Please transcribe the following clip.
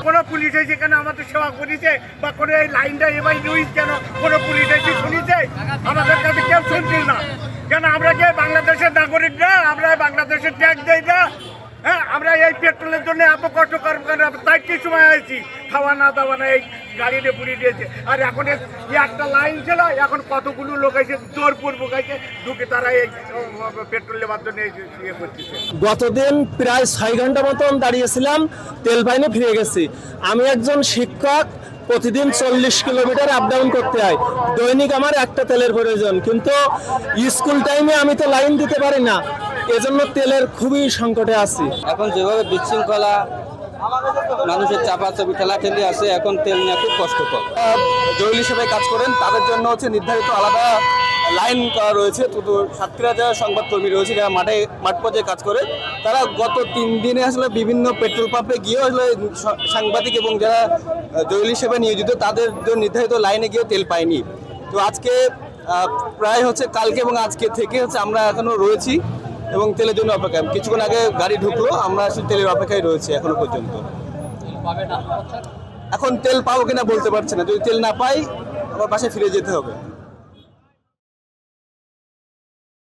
কোনো পুলিশ এসে কেন আমাদের সেবা করেছে বা কোনো এই লাইনটা এবার নিউজ কেন কোনো পুলিশ এসে শুনেছে? আমাদের কাছে কেউ শুনছিল না কেন? আমরা কি বাংলাদেশের নাগরিক না? আমরা বাংলাদেশের ট্যাক্স দেই না? হ্যাঁ, আমরা এই পেট্রোলের জন্য এত কষ্ট করব কেন? তাই কি সময় আছি, খাওয়া না দাওয়া না, এই গাড়িতে পুড়িয়ে দিয়েছে। আর এখন একটা লাইন ছিল, এখন কতগুলো লোক এসে জোরপূর্বক এসে ঢুকে তারা এই পেট্রোল নেওয়ার জন্য ইয়ে করতেছে। গতদিন প্রায় 6 ঘন্টা মতন দাঁড়িয়েছিলাম, তেল পাইনি, ফিরে গেছি। আমি একজন শিক্ষক, প্রতিদিন 40 কিলোমিটার আপ ডাউন করতে হয়। দৈনিক আমার একটা তেলের প্রয়োজন, কিন্তু স্কুল টাইমে আমি তো লাইন দিতে পারি না, এজন্য তেলের খুবই সংকটে আছি। এখন যেভাবে বিশৃঙ্খলা, মানুষের চাপাচাপি ঠেলাঠেলি আছে, এখন তেল নেওয়া খুব কষ্টকর। জরুরি সেবায় কাজ করেন তাদের জন্য হচ্ছে নির্ধারিত আলাদা লাইন করা রয়েছে। তো সাতক্ষীরা যারা সংবাদকর্মী রয়েছে, যারা মাঠ পর্যায়ে কাজ করে, তারা গত 3 দিনে আসলে বিভিন্ন পেট্রোল পাম্পে গিয়ে আসলে সাংবাদিক এবং যারা জরুরি সেবায় নিয়োজিত তাদের জন্য নির্ধারিত লাইনে গিয়ে তেল পায়নি। তো আজকে প্রায় হচ্ছে কালকে এবং আজকে থেকে হচ্ছে আমরা এখনো রয়েছি এবং তেলের জন্য অপেক্ষায়। কিছুক্ষণ আগে গাড়ি ঢুকলো, আমরা আসলে তেলের অপেক্ষায় রয়েছি এখনো পর্যন্ত। এখন তেল পাবো কিনা বলতে পারছি না, যদি তেল না পাই আবার বাসায় ফিরে যেতে হবে।